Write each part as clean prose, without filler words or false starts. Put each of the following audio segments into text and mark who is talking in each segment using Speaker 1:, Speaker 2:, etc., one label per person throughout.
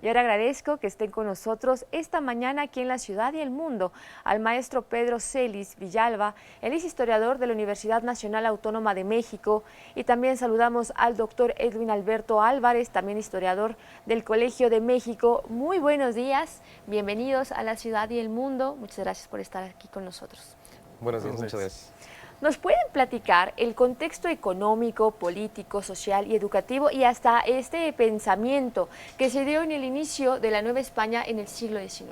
Speaker 1: Y ahora agradezco que estén con nosotros esta mañana aquí en la ciudad y el mundo al maestro Pedro Celis Villalba. Él es historiador de la Universidad Nacional Autónoma de México, y también saludamos al doctor Edwin Alberto Álvarez, también historiador del Colegio de México. Muy buenos días, bienvenidos a la ciudad y el mundo. Muchas gracias por estar aquí con nosotros.
Speaker 2: Buenos días, muchas gracias.
Speaker 1: ¿Nos pueden platicar el contexto económico, político, social y educativo y hasta este pensamiento que se dio en el inicio de la Nueva España en el siglo XIX?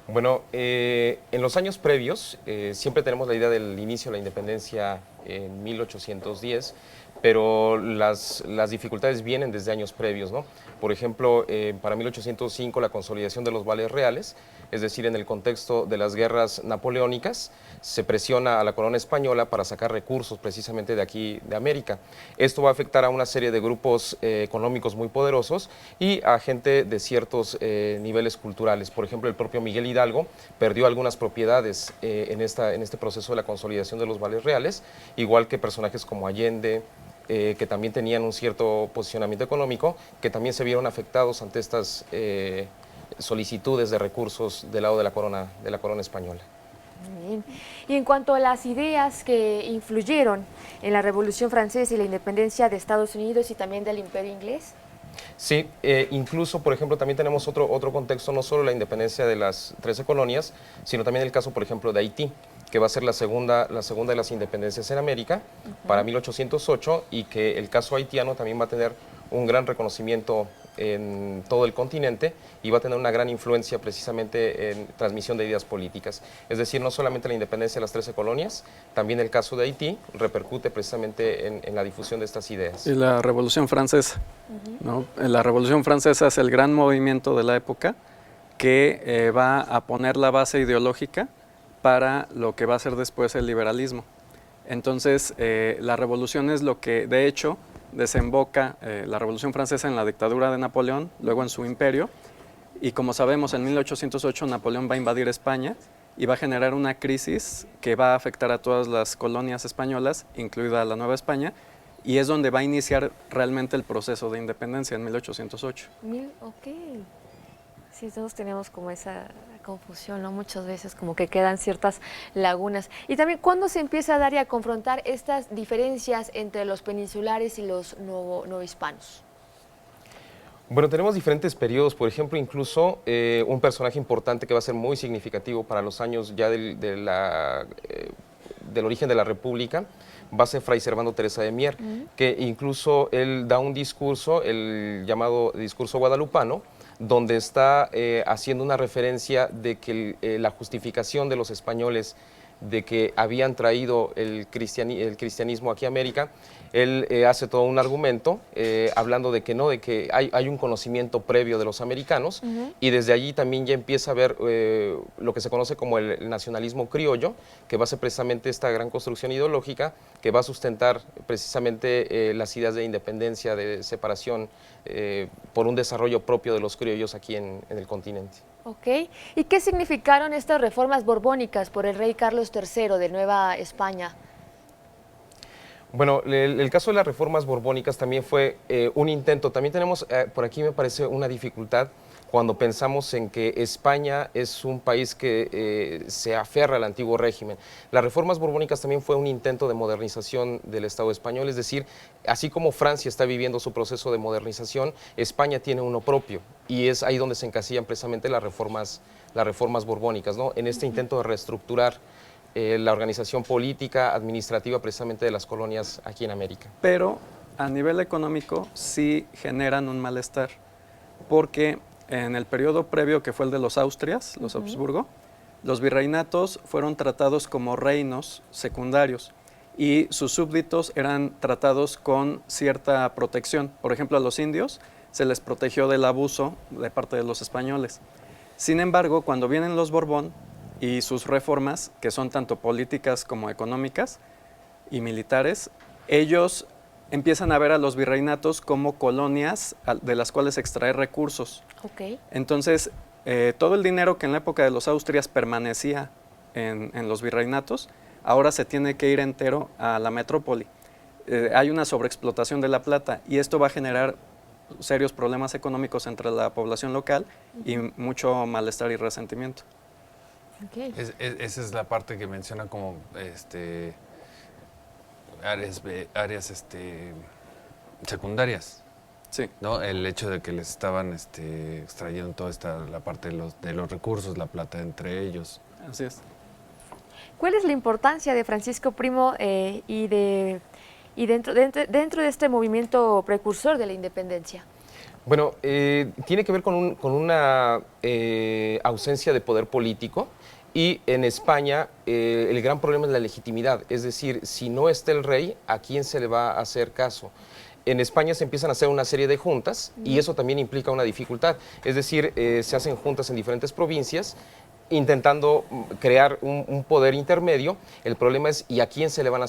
Speaker 2: Bueno, en los años previos siempre tenemos la idea del inicio de la independencia en 1810, pero las dificultades vienen desde años previos, ¿no? Por ejemplo, para 1805 la consolidación de los vales reales, es decir, en el contexto de las guerras napoleónicas, se presiona a la corona española para sacar recursos precisamente de aquí, de América. Esto va a afectar a una serie de grupos económicos muy poderosos y a gente de ciertos niveles culturales. Por ejemplo, el propio Miguel Hidalgo perdió algunas propiedades en este proceso de la consolidación de los vales reales, igual que personajes como Allende, que también tenían un cierto posicionamiento económico, que también se vieron afectados ante estas solicitudes de recursos del lado de la corona española.
Speaker 1: Bien. Y en cuanto a las ideas que influyeron en la Revolución Francesa y la independencia de Estados Unidos y también del Imperio Inglés.
Speaker 2: Sí, incluso, por ejemplo, también tenemos otro contexto, no solo la independencia de las 13 colonias, sino también el caso, por ejemplo, de Haití, que va a ser la segunda de las independencias en América, para 1808, y que el caso haitiano también va a tener un gran reconocimiento en todo el continente y va a tener una gran influencia precisamente en transmisión de ideas políticas. Es decir, no solamente la independencia de las 13 colonias, también el caso de Haití repercute precisamente en la difusión de estas ideas.
Speaker 3: Y la Revolución Francesa, ¿no? La Revolución Francesa es el gran movimiento de la época que va a poner la base ideológica para lo que va a ser después el liberalismo. Entonces, la revolución es lo que, de hecho, desemboca la Revolución Francesa en la dictadura de Napoleón, luego en su imperio, y como sabemos, en 1808 Napoleón va a invadir España y va a generar una crisis que va a afectar a todas las colonias españolas, incluida la Nueva España, y es donde va a iniciar realmente el proceso de independencia en 1808.
Speaker 1: Ok. Sí, todos tenemos como esa confusión, ¿no? Muchas veces como que quedan ciertas lagunas. Y también, ¿cuándo se empieza a dar y a confrontar estas diferencias entre los peninsulares y los novohispanos?
Speaker 2: Bueno, tenemos diferentes periodos, por ejemplo, incluso un personaje importante que va a ser muy significativo para los años ya del origen de la República, va a ser Fray Servando Teresa de Mier, que incluso él da un discurso, el llamado discurso guadalupano, donde está haciendo una referencia de que la justificación de los españoles de que habían traído el cristianismo aquí a América, él hace todo un argumento hablando de que no, de que hay un conocimiento previo de los americanos, y desde allí también ya empieza a ver lo que se conoce como el nacionalismo criollo, que va a ser precisamente esta gran construcción ideológica que va a sustentar precisamente las ideas de independencia, de separación, por un desarrollo propio de los criollos aquí en el continente.
Speaker 1: Ok. ¿Y qué significaron estas reformas borbónicas por el rey Carlos III de Nueva España?
Speaker 2: Bueno, el caso de las reformas borbónicas también fue un intento. También tenemos, por aquí me parece una dificultad cuando pensamos en que España es un país que se aferra al antiguo régimen. Las reformas borbónicas también fue un intento de modernización del Estado español, es decir, así como Francia está viviendo su proceso de modernización, España tiene uno propio, y es ahí donde se encasillan precisamente las reformas borbónicas, ¿no? En este intento de reestructurar la organización política, administrativa precisamente de las colonias aquí en América.
Speaker 3: Pero a nivel económico sí generan un malestar, porque en el periodo previo, que fue el de los Austrias, los Habsburgo, los virreinatos fueron tratados como reinos secundarios y sus súbditos eran tratados con cierta protección. Por ejemplo, a los indios se les protegió del abuso de parte de los españoles. Sin embargo, cuando vienen los Borbón y sus reformas, que son tanto políticas como económicas y militares, ellos empiezan a ver a los virreinatos como colonias de las cuales extraer recursos.
Speaker 1: Okay.
Speaker 3: Entonces, todo el dinero que en la época de los Austrias permanecía en los virreinatos, ahora se tiene que ir entero a la metrópoli. Hay una sobreexplotación de la plata y esto va a generar serios problemas económicos entre la población local y mucho malestar y resentimiento.
Speaker 1: Okay.
Speaker 4: Esa es la parte que menciona como áreas secundarias.
Speaker 3: Sí.
Speaker 4: ¿No? El hecho de que les estaban extrayendo toda la parte de los recursos, la plata entre ellos.
Speaker 3: Así es.
Speaker 1: ¿Cuál es la importancia de Francisco Primo y dentro de este movimiento precursor de la independencia?
Speaker 2: Bueno, tiene que ver con una ausencia de poder político y en España el gran problema es la legitimidad, es decir, si no está el rey, ¿a quién se le va a hacer caso? En España se empiezan a hacer una serie de juntas y eso también implica una dificultad, es decir, se hacen juntas en diferentes provincias intentando crear un poder intermedio. El problema es ¿y a quién se le va a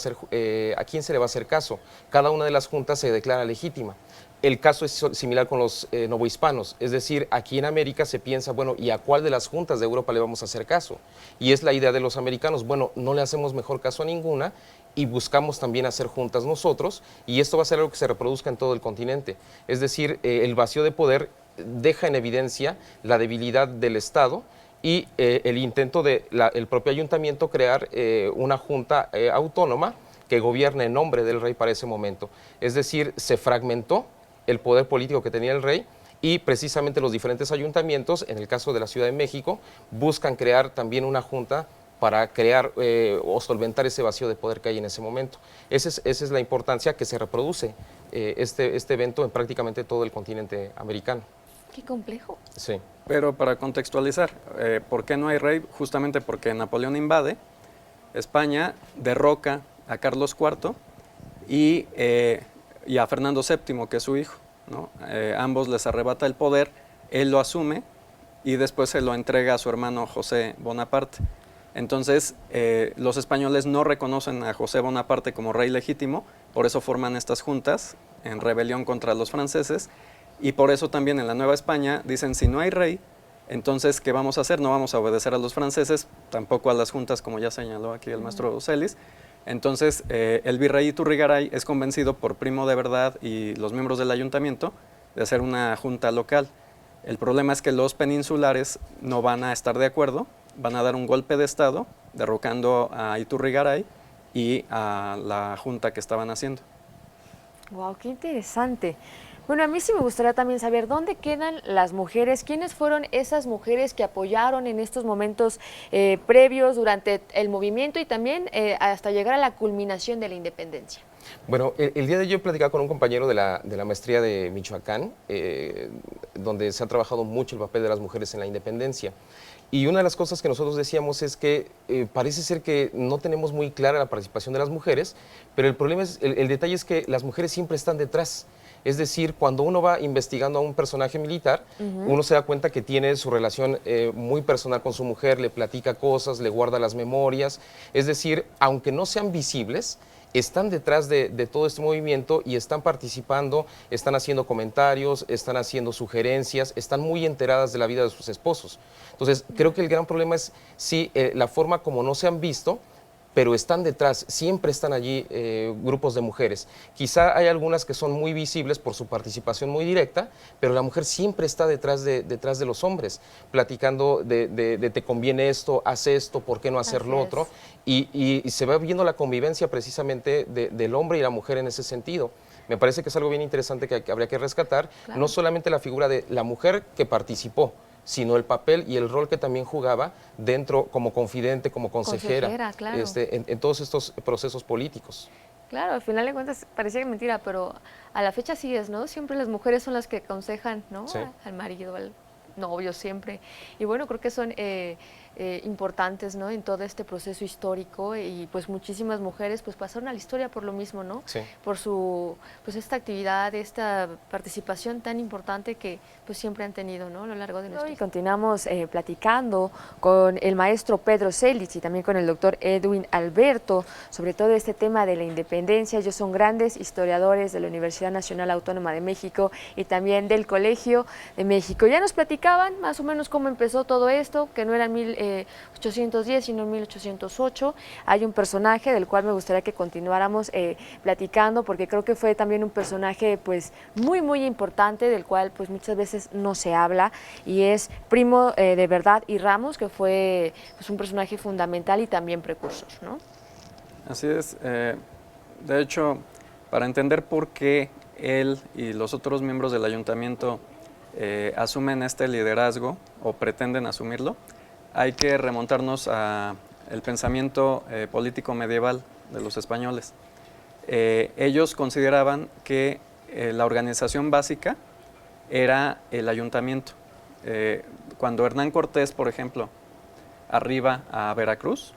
Speaker 2: hacer caso? Cada una de las juntas se declara legítima. El caso es similar con los novohispanos, es decir, aquí en América se piensa, bueno, ¿y a cuál de las juntas de Europa le vamos a hacer caso? Y es la idea de los americanos, bueno, no le hacemos mejor caso a ninguna y buscamos también hacer juntas nosotros y esto va a ser algo que se reproduzca en todo el continente. Es decir, el vacío de poder deja en evidencia la debilidad del Estado y el intento del propio ayuntamiento crear una junta autónoma que gobierne en nombre del rey para ese momento. Es decir, se fragmentó el poder político que tenía el rey y precisamente los diferentes ayuntamientos, en el caso de la Ciudad de México, buscan crear también una junta para crear o solventar ese vacío de poder que hay en ese momento. Esa es la importancia que se reproduce este evento en prácticamente todo el continente americano.
Speaker 1: Qué complejo.
Speaker 2: Sí.
Speaker 3: Pero para contextualizar, ¿por qué no hay rey? Justamente porque Napoleón invade España, derroca a Carlos IV y a Fernando VII, que es su hijo, ¿no? Ambos les arrebata el poder, él lo asume y después se lo entrega a su hermano José Bonaparte. Entonces, los españoles no reconocen a José Bonaparte como rey legítimo, por eso forman estas juntas en rebelión contra los franceses. Y por eso también en la Nueva España dicen, si no hay rey, entonces, ¿qué vamos a hacer? No vamos a obedecer a los franceses, tampoco a las juntas, como ya señaló aquí el maestro Celis. Entonces, el virrey Iturrigaray es convencido por Primo de Verdad y los miembros del ayuntamiento de hacer una junta local. El problema es que los peninsulares no van a estar de acuerdo, van a dar un golpe de Estado, derrocando a Iturrigaray y a la junta que estaban haciendo.
Speaker 1: ¡Wow! ¡Qué interesante! Bueno, a mí sí me gustaría también saber dónde quedan las mujeres, quiénes fueron esas mujeres que apoyaron en estos momentos previos durante el movimiento y también hasta llegar a la culminación de la independencia.
Speaker 2: Bueno, el día de hoy yo he platicado con un compañero de la maestría de Michoacán, donde se ha trabajado mucho el papel de las mujeres en la independencia. Y una de las cosas que nosotros decíamos es que parece ser que no tenemos muy clara la participación de las mujeres, pero el problema es, el detalle es que las mujeres siempre están detrás. Es decir, cuando uno va investigando a un personaje militar, uno se da cuenta que tiene su relación muy personal con su mujer, le platica cosas, le guarda las memorias. Es decir, aunque no sean visibles, están detrás de todo este movimiento y están participando, están haciendo comentarios, están haciendo sugerencias, están muy enteradas de la vida de sus esposos. Entonces, creo que el gran problema es, sí, la forma como no se han visto, pero están detrás, siempre están allí grupos de mujeres. Quizá hay algunas que son muy visibles por su participación muy directa, pero la mujer siempre está detrás de los hombres, platicando de te conviene esto, haz esto, ¿por qué no hacer lo otro? Y se va viendo la convivencia precisamente del hombre y la mujer en ese sentido. Me parece que es algo bien interesante que habría que rescatar, no solamente la figura de la mujer que participó, sino el papel y el rol que también jugaba dentro como confidente, como consejera
Speaker 1: claro.
Speaker 2: en todos estos procesos políticos.
Speaker 1: Claro, al final de cuentas parecía mentira, pero a la fecha sí es, ¿no? Siempre las mujeres son las que aconsejan, ¿no?
Speaker 2: Sí.
Speaker 1: Al marido, al novio siempre. Y bueno, creo que son importantes, ¿no? En todo este proceso histórico y pues muchísimas mujeres pues pasaron a la historia por lo mismo, ¿no?
Speaker 2: Sí.
Speaker 1: Por su pues esta actividad, esta participación tan importante que pues siempre han tenido, ¿no? A lo largo de nuestra historia. Y continuamos platicando con el maestro Pedro Celis y también con el doctor Edwin Alberto sobre todo este tema de la independencia. Ellos son grandes historiadores de la Universidad Nacional Autónoma de México y también del Colegio de México. Ya nos platicaron platicaban más o menos cómo empezó todo esto, que no era en 1810, sino en 1808. Hay un personaje del cual me gustaría que continuáramos platicando, porque creo que fue también un personaje pues muy, muy importante, del cual pues muchas veces no se habla, y es Primo de Verdad y Ramos, que fue pues, un personaje fundamental y también precursor, ¿no?
Speaker 3: Así es. De hecho, para entender por qué él y los otros miembros del ayuntamiento asumen este liderazgo o pretenden asumirlo, hay que remontarnos al pensamiento político medieval de los españoles. Ellos consideraban que la organización básica era el ayuntamiento. Cuando Hernán Cortés, por ejemplo, arriba a Veracruz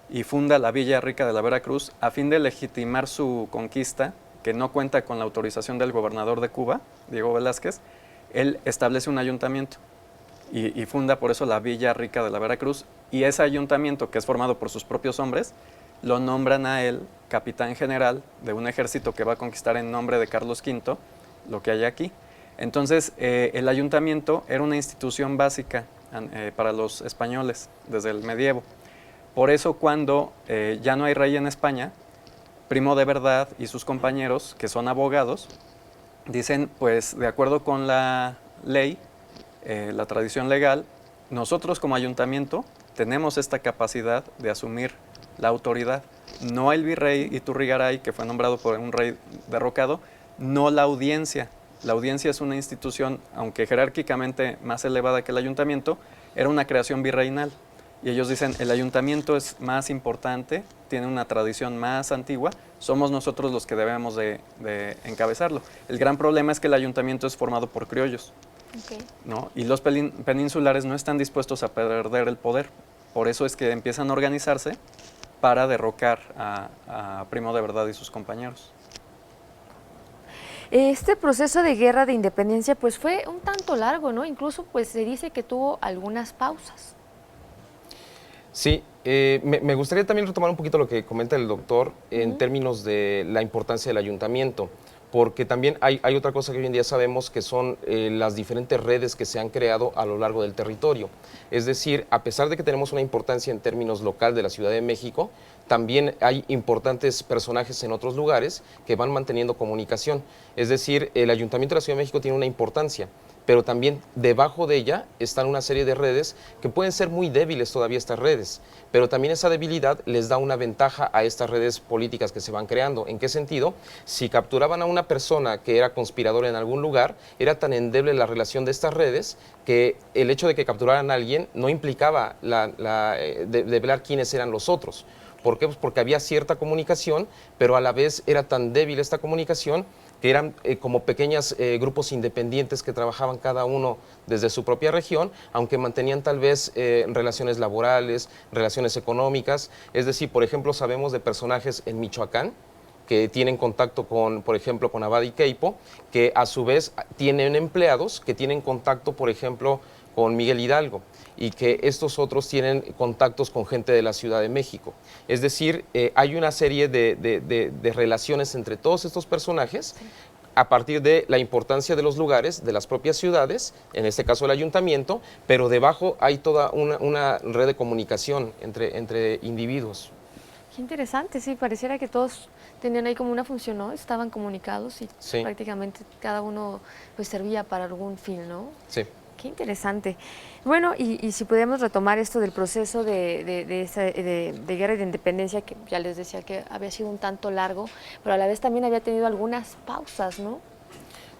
Speaker 3: y funda la Villa Rica de la Veracruz, a fin de legitimar su conquista, que no cuenta con la autorización del gobernador de Cuba, Diego Velázquez, él establece un ayuntamiento y funda por eso la Villa Rica de la Veracruz, y ese ayuntamiento, que es formado por sus propios hombres, lo nombran a él capitán general de un ejército que va a conquistar en nombre de Carlos V lo que hay aquí. Entonces, el ayuntamiento era una institución básica para los españoles desde el medievo. Por eso, cuando ya no hay rey en España, Primo de Verdad y sus compañeros, que son abogados, dicen, pues de acuerdo con la ley, la tradición legal, nosotros como ayuntamiento tenemos esta capacidad de asumir la autoridad. No el virrey Iturrigaray, que fue nombrado por un rey derrocado, no la audiencia. La audiencia es una institución, aunque jerárquicamente más elevada que el ayuntamiento, era una creación virreinal. Y ellos dicen, el ayuntamiento es más importante, tiene una tradición más antigua, somos nosotros los que debemos de encabezarlo. El gran problema es que el ayuntamiento es formado por criollos, ¿no? Y los peninsulares no están dispuestos a perder el poder. Por eso es que empiezan a organizarse para derrocar a Primo de Verdad y sus compañeros.
Speaker 1: Este proceso de guerra de independencia pues fue un tanto largo, ¿no? Incluso pues se dice que tuvo algunas pausas.
Speaker 2: Sí, me gustaría también retomar un poquito lo que comenta el doctor en términos de la importancia del ayuntamiento, porque también hay otra cosa que hoy en día sabemos, que son las diferentes redes que se han creado a lo largo del territorio. Es decir, a pesar de que tenemos una importancia en términos local de la Ciudad de México, también hay importantes personajes en otros lugares que van manteniendo comunicación. Es decir, el Ayuntamiento de la Ciudad de México tiene una importancia, pero también debajo de ella están una serie de redes que pueden ser muy débiles todavía, estas redes, pero también esa debilidad les da una ventaja a estas redes políticas que se van creando. ¿En qué sentido? Si capturaban a una persona que era conspiradora en algún lugar, era tan endeble la relación de estas redes que el hecho de que capturaran a alguien no implicaba develar quiénes eran los otros. ¿Por qué? Pues porque había cierta comunicación, pero a la vez era tan débil esta comunicación que eran como pequeños grupos independientes que trabajaban cada uno desde su propia región, aunque mantenían tal vez relaciones laborales, relaciones económicas. Es decir, por ejemplo, sabemos de personajes en Michoacán que tienen contacto con, por ejemplo, con Abad y Queipo, que a su vez tienen empleados que tienen contacto, por ejemplo, con Miguel Hidalgo, y que estos otros tienen contactos con gente de la Ciudad de México. Es decir, hay una serie de relaciones entre todos estos personajes a partir de la importancia de los lugares, de las propias ciudades, en este caso el ayuntamiento, pero debajo hay toda una red de comunicación entre individuos.
Speaker 1: Qué interesante, sí, pareciera que todos tenían ahí como una función, ¿no? Estaban comunicados y
Speaker 2: Sí.
Speaker 1: prácticamente cada uno pues servía para algún fin, ¿no?
Speaker 2: Sí.
Speaker 1: Qué interesante. Bueno, y si podemos retomar esto del proceso de guerra y de independencia, que ya les decía que había sido un tanto largo, pero a la vez también había tenido algunas pausas, ¿no?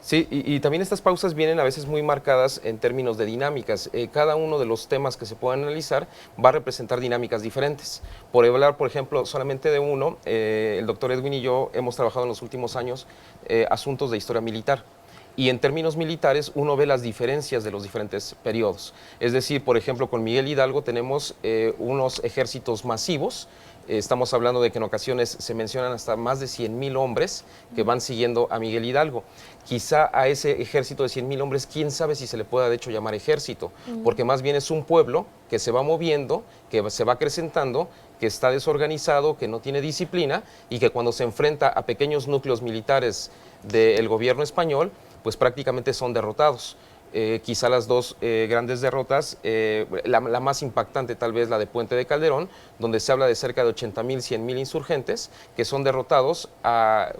Speaker 2: Sí, y también estas pausas vienen a veces muy marcadas en términos de dinámicas. Cada uno de los temas que se pueden analizar va a representar dinámicas diferentes. Por hablar, por ejemplo, solamente de uno, el doctor Edwin y yo hemos trabajado en los últimos años asuntos de historia militar. Y en términos militares uno ve las diferencias de los diferentes periodos. Es decir, por ejemplo, con Miguel Hidalgo tenemos unos ejércitos masivos. Estamos hablando de que en ocasiones se mencionan hasta más de 100,000 hombres que van siguiendo a Miguel Hidalgo. Quizá a ese ejército de 100,000 hombres, quién sabe si se le pueda de hecho llamar ejército, porque más bien es un pueblo que se va moviendo, que se va acrecentando, que está desorganizado, que no tiene disciplina y que cuando se enfrenta a pequeños núcleos militares del gobierno español, pues prácticamente son derrotados. quizá las dos grandes derrotas, la más impactante tal vez la de Puente de Calderón, donde se habla de cerca de 80,000, 100,000 insurgentes que son derrotados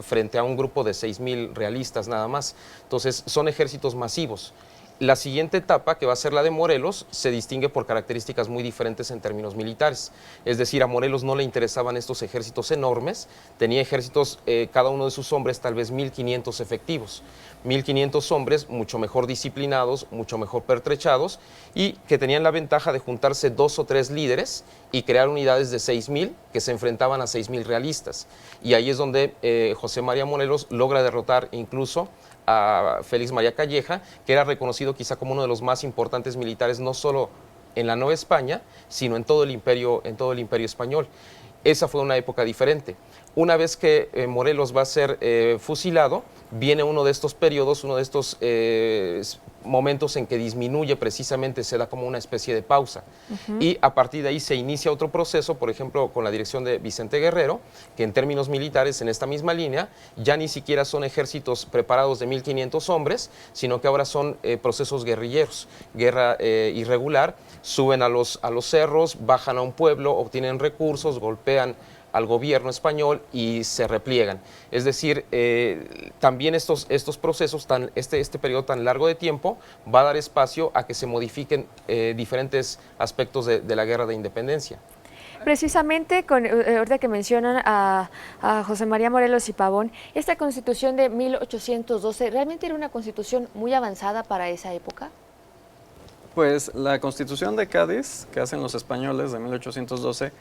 Speaker 2: frente a un grupo de 6,000 realistas nada más. Entonces son ejércitos masivos. La siguiente etapa, que va a ser la de Morelos, se distingue por características muy diferentes en términos militares. Es decir, a Morelos no le interesaban estos ejércitos enormes, tenía ejércitos, cada uno de sus hombres, tal vez 1,500 efectivos. 1,500 hombres mucho mejor disciplinados, mucho mejor pertrechados y que tenían la ventaja de juntarse 2 o 3 líderes y crear unidades de 6,000 que se enfrentaban a 6,000 realistas. Y ahí es donde José María Morelos logra derrotar incluso a Félix María Calleja, que era reconocido quizá como uno de los más importantes militares, no solo en la Nueva España, sino en todo el imperio español. Esa fue una época diferente. Una vez que Morelos va a ser fusilado, viene uno de estos periodos, uno de estos momentos en que disminuye precisamente, se da como una especie de pausa. Y a partir de ahí se inicia otro proceso, por ejemplo, con la dirección de Vicente Guerrero, que en términos militares, en esta misma línea, ya ni siquiera son ejércitos preparados de 1,500 hombres, sino que ahora son procesos guerrilleros, guerra irregular, suben a los cerros, bajan a un pueblo, obtienen recursos, golpean al gobierno español y se repliegan. Es decir, también estos procesos, este periodo tan largo de tiempo, va a dar espacio a que se modifiquen diferentes aspectos de la guerra de independencia.
Speaker 1: Precisamente, ahorita que mencionan a José María Morelos y Pavón, esta Constitución de 1812, ¿realmente era una constitución muy avanzada para esa época?
Speaker 3: Pues la Constitución de Cádiz, que hacen los españoles de 1812,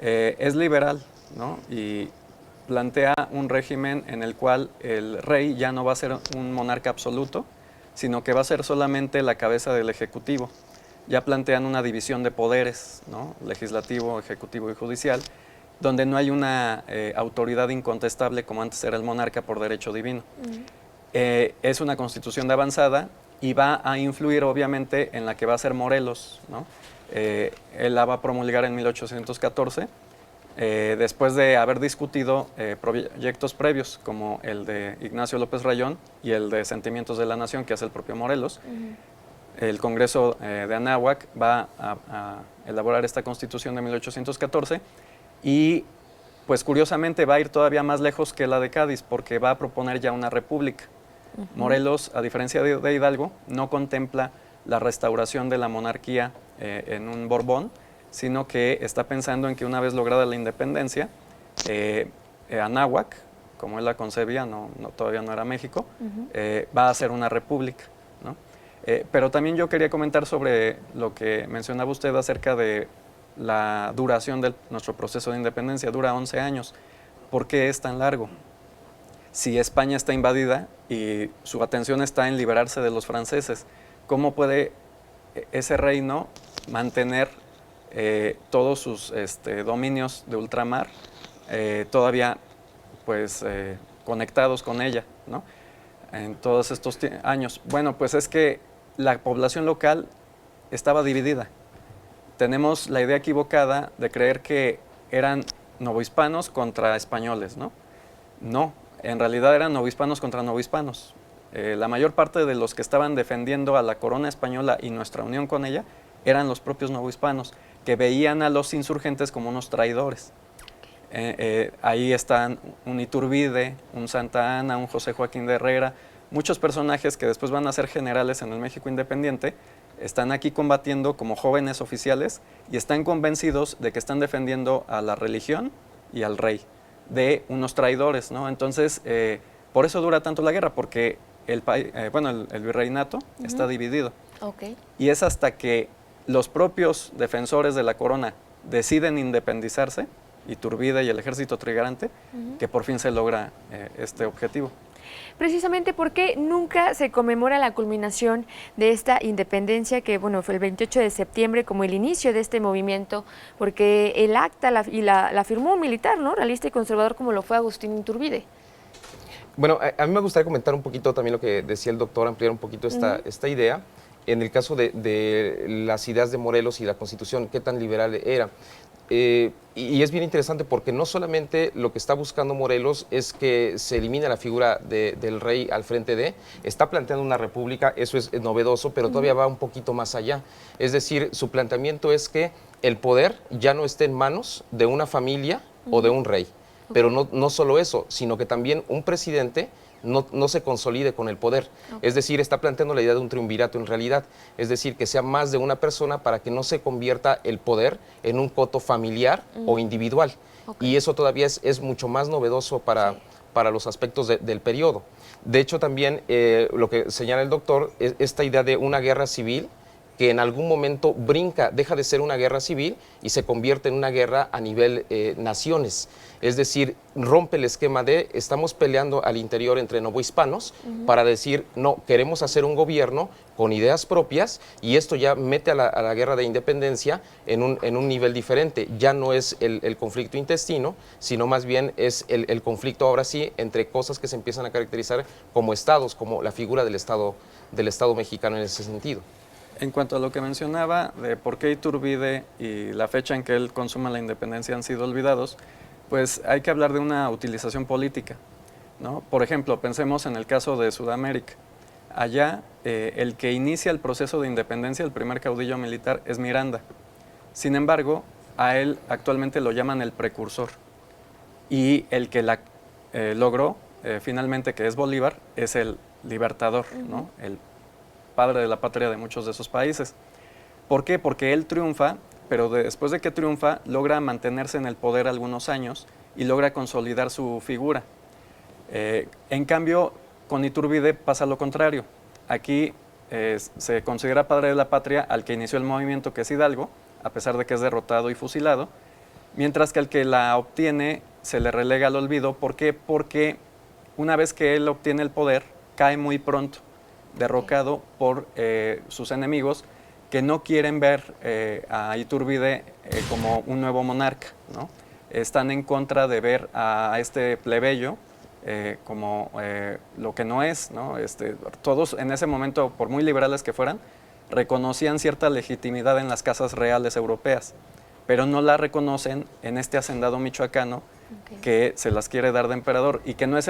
Speaker 3: es liberal, ¿no? Y plantea un régimen en el cual el rey ya no va a ser un monarca absoluto, sino que va a ser solamente la cabeza del Ejecutivo. Ya plantean una división de poderes, ¿no? Legislativo, ejecutivo y judicial, donde no hay una autoridad incontestable como antes era el monarca por derecho divino. Es una constitución de avanzada y va a influir obviamente en la que va a ser Morelos, ¿no? Él la va a promulgar en 1814, después de haber discutido proyectos previos como el de Ignacio López Rayón y el de Sentimientos de la Nación, que hace el propio Morelos. El Congreso de Anáhuac va a elaborar esta Constitución de 1814 y pues curiosamente va a ir todavía más lejos que la de Cádiz porque va a proponer ya una república. Morelos, a diferencia de Hidalgo, no contempla la restauración de la monarquía en un Borbón, sino que está pensando en que una vez lograda la independencia, Anáhuac, como él la concebía, todavía no era México, va a ser una república, ¿no? Pero también yo quería comentar sobre lo que mencionaba usted acerca de la duración de nuestro proceso de independencia. Dura 11 años. ¿Por qué es tan largo? Si España está invadida y su atención está en liberarse de los franceses, ¿cómo puede ese reino mantener todos sus dominios de ultramar todavía pues, conectados con ella, ¿no? En todos estos años? Bueno, pues es que la población local estaba dividida. Tenemos la idea equivocada de creer que eran novohispanos contra españoles, ¿no? No, en realidad eran novohispanos contra novohispanos. La mayor parte de los que estaban defendiendo a la corona española y nuestra unión con ella eran los propios novohispanos, que veían a los insurgentes como unos traidores. Ahí están un Iturbide, un Santa Anna, un José Joaquín de Herrera, muchos personajes que después van a ser generales en el México independiente, están aquí combatiendo como jóvenes oficiales y están convencidos de que están defendiendo a la religión y al rey de unos traidores, ¿no? Entonces, por eso dura tanto la guerra, porque el virreinato está dividido. Y es hasta que los propios defensores de la corona deciden independizarse, Iturbide y el ejército trigarante, que por fin se logra este objetivo.
Speaker 1: Precisamente porque nunca se conmemora la culminación de esta independencia, que bueno, fue el 28 de septiembre como el inicio de este movimiento, porque el acta la firmó un militar, ¿no? Realista y conservador como lo fue Agustín Iturbide.
Speaker 2: Bueno, a mí me gustaría comentar un poquito también lo que decía el doctor, ampliar un poquito esta idea. En el caso de las ideas de Morelos y la Constitución, ¿qué tan liberal era? y es bien interesante porque no solamente lo que está buscando Morelos es que se elimine la figura del rey al frente de, está planteando una república, eso es novedoso, pero todavía va un poquito más allá. Es decir, su planteamiento es que el poder ya no esté en manos de una familia o de un rey. Pero no solo eso, sino que también un presidente no se consolide con el poder. Es decir, está planteando la idea de un triunvirato en realidad. Es decir, que sea más de una persona para que no se convierta el poder en un coto familiar o individual. Y eso todavía es mucho más novedoso para los aspectos del periodo. De hecho, también lo que señala el doctor es esta idea de una guerra civil que en algún momento brinca, deja de ser una guerra civil y se convierte en una guerra a nivel naciones. Es decir, rompe el esquema de estamos peleando al interior entre novohispanos para decir, no, queremos hacer un gobierno con ideas propias y esto ya mete a la guerra de independencia en un nivel diferente. Ya no es el conflicto intestino, sino más bien es el conflicto ahora sí entre cosas que se empiezan a caracterizar como estados, como la figura del Estado mexicano en ese sentido.
Speaker 3: En cuanto a lo que mencionaba de por qué Iturbide y la fecha en que él consuma la independencia han sido olvidados, pues hay que hablar de una utilización política, ¿no? Por ejemplo, pensemos en el caso de Sudamérica. Allá, el que inicia el proceso de independencia, el primer caudillo militar, es Miranda. Sin embargo, a él actualmente lo llaman el precursor. Y el que la logró, finalmente, que es Bolívar, es el libertador, ¿no? El padre de la patria de muchos de esos países. ¿Por qué? Porque él triunfa, pero después de que triunfa, logra mantenerse en el poder algunos años y logra consolidar su figura. En cambio, con Iturbide pasa lo contrario. Aquí se considera padre de la patria al que inició el movimiento, que es Hidalgo, a pesar de que es derrotado y fusilado, mientras que al que la obtiene se le relega al olvido. ¿Por qué? Porque una vez que él obtiene el poder, cae muy pronto, derrocado por sus enemigos, que no quieren ver a Iturbide como un nuevo monarca, ¿no? Están en contra de ver a este plebeyo como lo que no es, ¿no? Todos en ese momento, por muy liberales que fueran, reconocían cierta legitimidad en las casas reales europeas, pero no la reconocen en este hacendado michoacano que se las quiere dar de emperador y que no es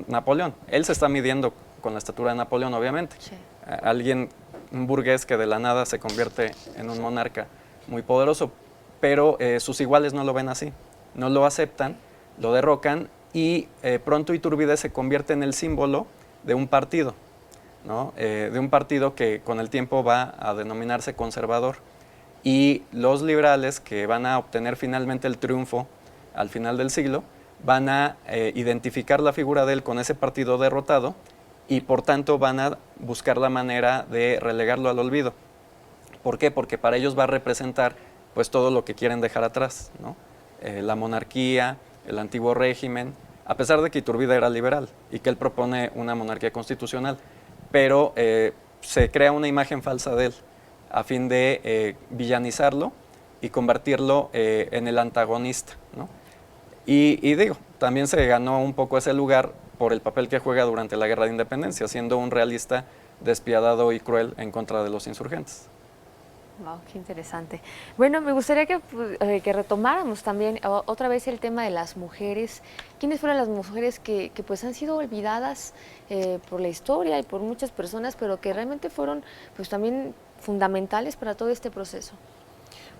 Speaker 3: Napoleón. Él se está midiendo con la estatura de Napoleón, obviamente. Sí. Un burgués que de la nada se convierte en un monarca muy poderoso, pero sus iguales no lo ven así, no lo aceptan, lo derrocan y pronto Iturbide se convierte en el símbolo de un partido, ¿no? De un partido que con el tiempo va a denominarse conservador. Y los liberales, que van a obtener finalmente el triunfo al final del siglo, van a identificar la figura de él con ese partido derrotado y por tanto van a buscar la manera de relegarlo al olvido. ¿Por qué? Porque para ellos va a representar pues todo lo que quieren dejar atrás, ¿no? La monarquía, el antiguo régimen, a pesar de que Iturbide era liberal y que él propone una monarquía constitucional, pero se crea una imagen falsa de él a fin de villanizarlo y convertirlo en el antagonista, ¿no? Y digo, también se ganó un poco ese lugar por el papel que juega durante la Guerra de Independencia, siendo un realista despiadado y cruel en contra de los insurgentes.
Speaker 1: Wow, qué interesante. Bueno, me gustaría que retomáramos también otra vez el tema de las mujeres. ¿Quiénes fueron las mujeres que pues han sido olvidadas por la historia y por muchas personas, pero que realmente fueron pues también fundamentales para todo este proceso?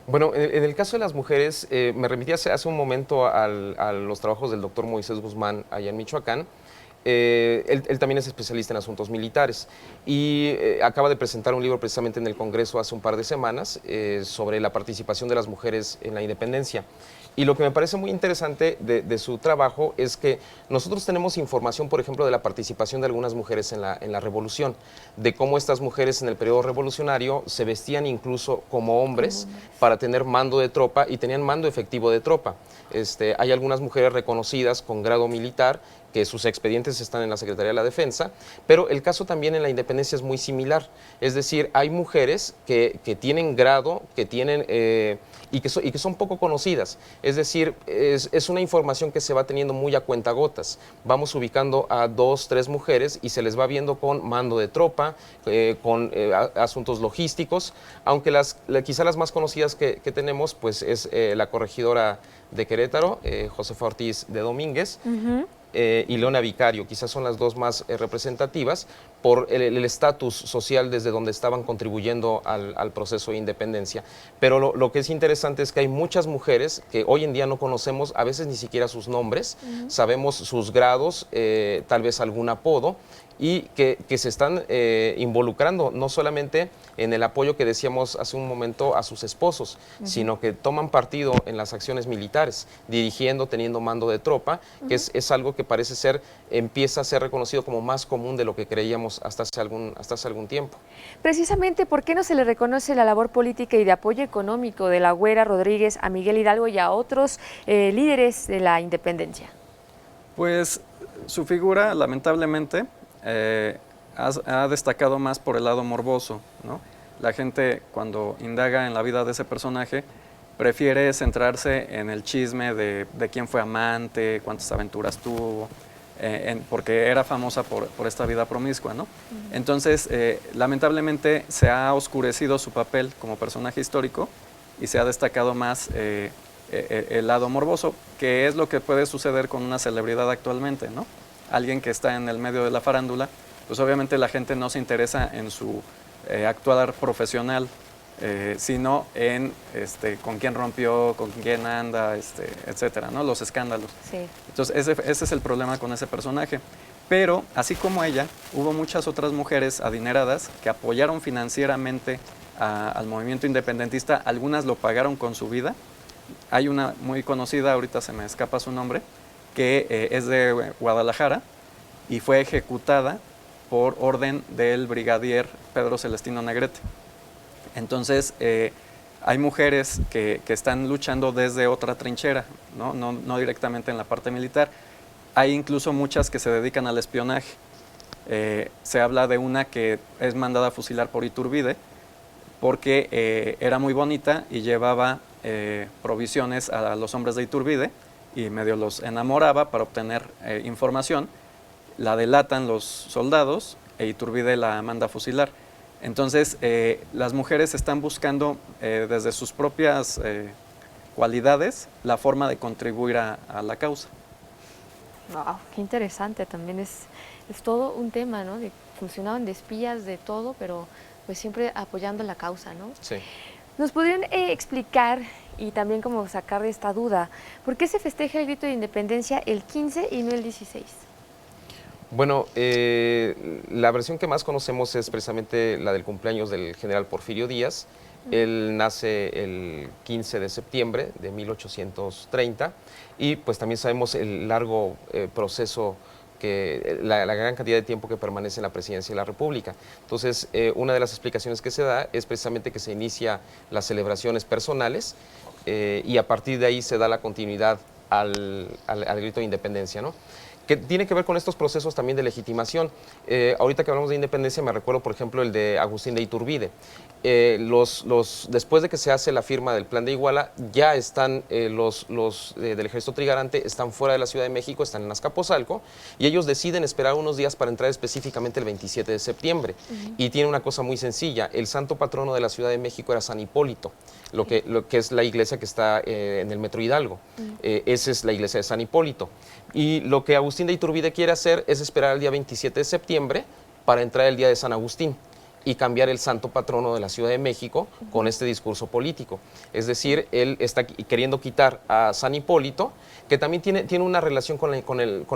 Speaker 2: Bueno, en el caso de las mujeres, me remití hace un momento a los trabajos del doctor Moisés Guzmán allá en Michoacán. Él también es especialista en asuntos militares y acaba de presentar un libro precisamente en el Congreso hace un par de semanas sobre la participación de las mujeres en la independencia. Y lo que me parece muy interesante de su trabajo es que nosotros tenemos información, por ejemplo, de la participación de algunas mujeres en la revolución, de cómo estas mujeres en el periodo revolucionario se vestían incluso como hombres para tener mando de tropa y tenían mando efectivo de tropa. Hay algunas mujeres reconocidas con grado militar que sus expedientes están en la Secretaría de la Defensa, pero el caso también en la independencia es muy similar. Es decir, hay mujeres que tienen grado, que tienen y que son poco conocidas. Es decir, es una información que se va teniendo muy a cuentagotas. Vamos ubicando a 2, 3 mujeres y se les va viendo con mando de tropa, con asuntos logísticos, aunque quizá las más conocidas que tenemos pues es la corregidora de Querétaro, Josefa Ortiz de Domínguez, y Leona Vicario, quizás son las dos más representativas por el estatus social desde donde estaban contribuyendo al proceso de independencia. Pero lo que es interesante es que hay muchas mujeres que hoy en día no conocemos, a veces ni siquiera sus nombres, sabemos sus grados, tal vez algún apodo, y que se están involucrando no solamente en el apoyo que decíamos hace un momento a sus esposos, sino que toman partido en las acciones militares, dirigiendo, teniendo mando de tropa, que es algo que parece ser, empieza a ser reconocido como más común de lo que creíamos hasta hace algún tiempo.
Speaker 1: Precisamente, ¿por qué no se le reconoce la labor política y de apoyo económico de la Güera Rodríguez a Miguel Hidalgo y a otros líderes de la independencia?
Speaker 3: Pues su figura, lamentablemente, ha destacado más por el lado morboso, ¿no? La gente, cuando indaga en la vida de ese personaje, prefiere centrarse en el chisme de quién fue amante, cuántas aventuras tuvo, porque era famosa por esta vida promiscua, ¿no? Entonces, lamentablemente, se ha oscurecido su papel como personaje histórico y se ha destacado más el lado morboso, que es lo que puede suceder con una celebridad actualmente, ¿no? Alguien que está en el medio de la farándula, pues obviamente la gente no se interesa en su actuar profesional, sino en con quién rompió, con quién anda, etcétera, ¿no? Los escándalos.
Speaker 1: Sí.
Speaker 3: Entonces ese es el problema con ese personaje. Pero así como ella, hubo muchas otras mujeres adineradas que apoyaron financieramente al movimiento independentista, algunas lo pagaron con su vida. Hay una muy conocida, ahorita se me escapa su nombre, que es de Guadalajara y fue ejecutada por orden del brigadier Pedro Celestino Negrete. Entonces, hay mujeres que están luchando desde otra trinchera, no directamente en la parte militar. Hay incluso muchas que se dedican al espionaje. Se habla de una que es mandada a fusilar por Iturbide porque era muy bonita y llevaba provisiones a los hombres de Iturbide y medio los enamoraba para obtener información. La delatan los soldados e Iturbide la manda a fusilar. Entonces, las mujeres están buscando desde sus propias cualidades la forma de contribuir a la causa.
Speaker 1: Wow, qué interesante, también es todo un tema, ¿no? Funcionaban de espías, de todo, pero pues siempre apoyando la causa, ¿no?
Speaker 2: Sí.
Speaker 1: ¿Nos podrían explicar y también como sacar de esta duda, por qué se festeja el grito de independencia el 15 y no el 16?
Speaker 2: Bueno, la versión que más conocemos es precisamente la del cumpleaños del general Porfirio Díaz. Él nace el 15 de septiembre de 1830 y pues también sabemos el largo proceso, la gran cantidad de tiempo que permanece en la presidencia de la República. Entonces, una de las explicaciones que se da es precisamente que se inicia las celebraciones personales y a partir de ahí se da la continuidad al grito de independencia, ¿no? Que tiene que ver con estos procesos también de legitimación. Ahorita que hablamos de independencia me recuerdo, por ejemplo, el de Agustín de Iturbide. Después de que se hace la firma del Plan de Iguala, ya están los del Ejército Trigarante, están fuera de la Ciudad de México, están en Azcapotzalco, y ellos deciden esperar unos días para entrar específicamente el 27 de septiembre. Y tiene una cosa muy sencilla, el santo patrono de la Ciudad de México era San Hipólito, lo que es la iglesia que está en el Metro Hidalgo. Esa es la iglesia de San Hipólito. Y lo que Agustín de Iturbide quiere hacer es esperar el día 27 de septiembre para entrar el día de San Agustín y cambiar el santo patrono de la Ciudad de México con este discurso político. Es decir, él está queriendo quitar a San Hipólito, que también tiene una relación con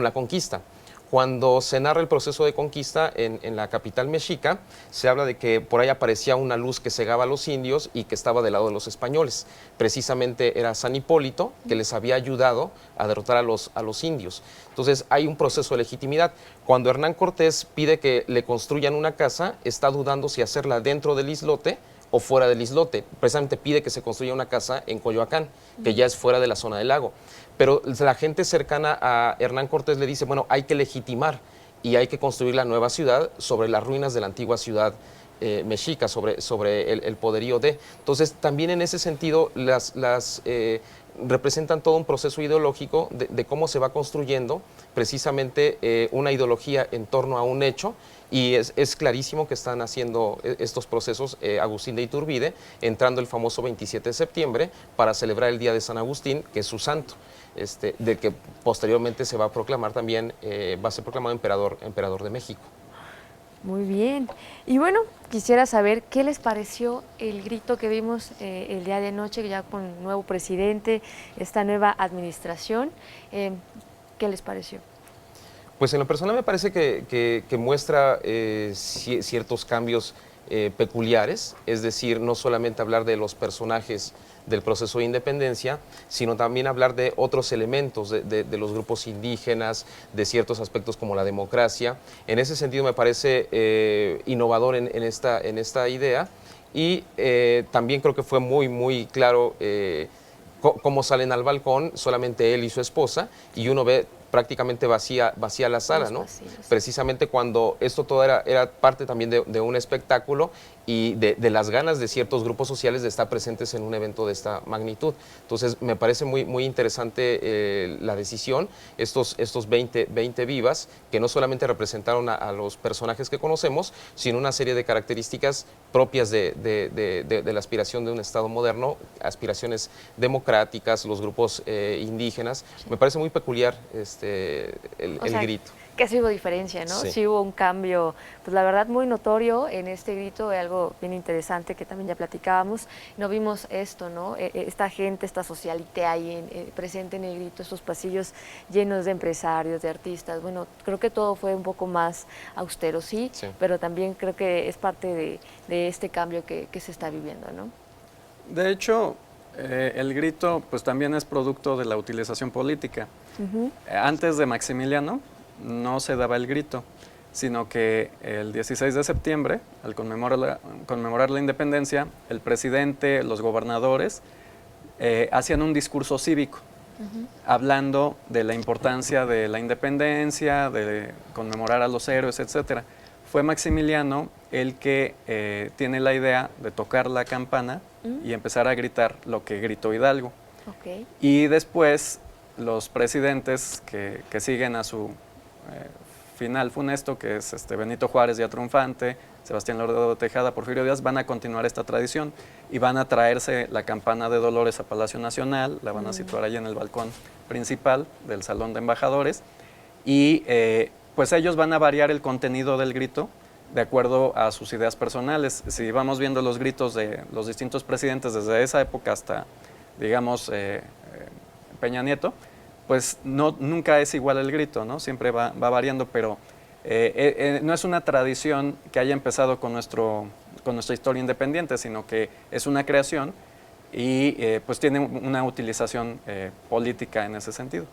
Speaker 2: la conquista. Cuando se narra el proceso de conquista en la capital mexica, se habla de que por ahí aparecía una luz que cegaba a los indios y que estaba del lado de los españoles. Precisamente era San Hipólito que les había ayudado a derrotar a los indios. Entonces hay un proceso de legitimidad. Cuando Hernán Cortés pide que le construyan una casa, está dudando si hacerla dentro del islote o fuera del islote. Precisamente pide que se construya una casa en Coyoacán, que ya es fuera de la zona del lago. Pero la gente cercana a Hernán Cortés le dice, bueno, hay que legitimar y hay que construir la nueva ciudad sobre las ruinas de la antigua ciudad mexica, sobre el poderío de. Entonces, también en ese sentido, representan todo un proceso ideológico de cómo se va construyendo precisamente una ideología en torno a un hecho, y es clarísimo que están haciendo estos procesos Agustín de Iturbide, entrando el famoso 27 de septiembre para celebrar el Día de San Agustín, que es su santo, del que posteriormente se va a proclamar también, va a ser proclamado emperador de México.
Speaker 1: Muy bien. Y bueno, quisiera saber qué les pareció el grito que vimos el día de anoche, ya con nuevo presidente, esta nueva administración. ¿Qué les pareció?
Speaker 2: Pues en lo personal me parece que muestra ciertos cambios peculiares, es decir, no solamente hablar de los personajes del proceso de independencia, sino también hablar de otros elementos de los grupos indígenas, de ciertos aspectos como la democracia. En ese sentido me parece innovador en esta idea, y también creo que fue muy claro cómo salen al balcón, solamente él y su esposa, y uno ve prácticamente vacía la sala, ¿no? Precisamente cuando esto todo era parte también de un espectáculo y de las ganas de ciertos grupos sociales de estar presentes en un evento de esta magnitud. Entonces me parece muy interesante la decisión, estos 20 vivas, que no solamente representaron a los personajes que conocemos, sino una serie de características propias de la aspiración de un Estado moderno, aspiraciones democráticas, los grupos indígenas. Me parece muy peculiar el grito.
Speaker 1: Que sí hubo diferencia, ¿no? Sí hubo un cambio, pues la verdad muy notorio en este grito, algo bien interesante que también ya platicábamos. No vimos esto, ¿no? Esta gente, esta socialité ahí presente en el grito, estos pasillos llenos de empresarios, de artistas. Bueno, creo que todo fue un poco más austero, sí. Pero también creo que es parte de este cambio que se está viviendo, ¿no?
Speaker 3: De hecho, el grito pues también es producto de la utilización política. Antes de Maximiliano no se daba el grito, sino que el 16 de septiembre, al conmemorar la independencia, el presidente, los gobernadores hacían un discurso cívico, hablando de la importancia de la independencia, de conmemorar a los héroes, etc. Fue Maximiliano el que tiene la idea de tocar la campana y empezar a gritar lo que gritó Hidalgo. Y después los presidentes que siguen a su final funesto, que es Benito Juárez ya triunfante, Sebastián Lerdo de Tejada, Porfirio Díaz, van a continuar esta tradición y van a traerse la campana de Dolores a Palacio Nacional, la van a situar allí en el balcón principal del Salón de Embajadores, y pues ellos van a variar el contenido del grito de acuerdo a sus ideas personales. Si vamos viendo los gritos de los distintos presidentes desde esa época hasta, digamos, Peña Nieto, pues nunca es igual el grito, ¿no? Siempre va variando, pero no es una tradición que haya empezado con nuestra historia independiente, sino que es una creación y pues tiene una utilización política en ese sentido.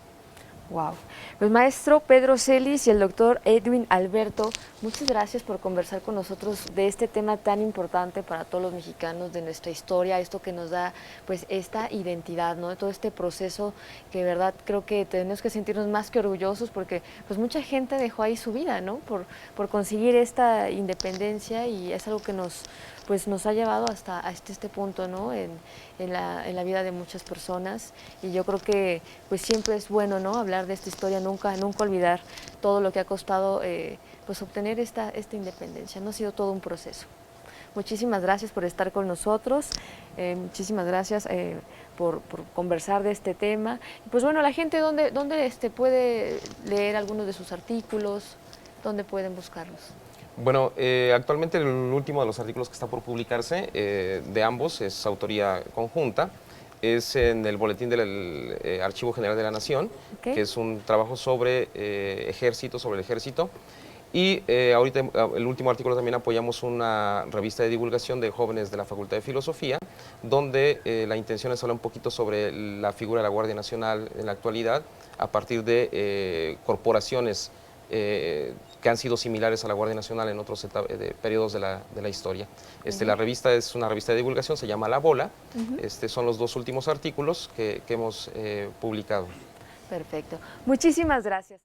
Speaker 1: Wow. Pues maestro Pedro Celis y el doctor Edwin Alberto, muchas gracias por conversar con nosotros de este tema tan importante para todos los mexicanos, de nuestra historia, esto que nos da pues esta identidad, ¿no? De todo este proceso que de verdad creo que tenemos que sentirnos más que orgullosos, porque pues mucha gente dejó ahí su vida, ¿no? Por conseguir esta independencia, y es algo que nos ha llevado hasta este punto, ¿no? En la vida de muchas personas, y yo creo que pues siempre es bueno, ¿no? Hablar de esta historia, nunca olvidar todo lo que ha costado pues obtener esta independencia, ¿no? Ha sido todo un proceso. Muchísimas gracias por estar con nosotros, muchísimas gracias por conversar de este tema. Y pues bueno, la gente, ¿dónde puede leer algunos de sus artículos? ¿Dónde pueden buscarlos?
Speaker 2: Bueno, actualmente el último de los artículos que está por publicarse, de ambos, es autoría conjunta, es en el Boletín del Archivo General de la Nación, que es un trabajo sobre el ejército. Y ahorita el último artículo también apoyamos una revista de divulgación de jóvenes de la Facultad de Filosofía, donde la intención es hablar un poquito sobre la figura de la Guardia Nacional en la actualidad, a partir de corporaciones que han sido similares a la Guardia Nacional en otros periodos de la historia. La revista es una revista de divulgación, se llama La Bola. Son los 2 últimos artículos que hemos publicado.
Speaker 1: Perfecto. Muchísimas gracias.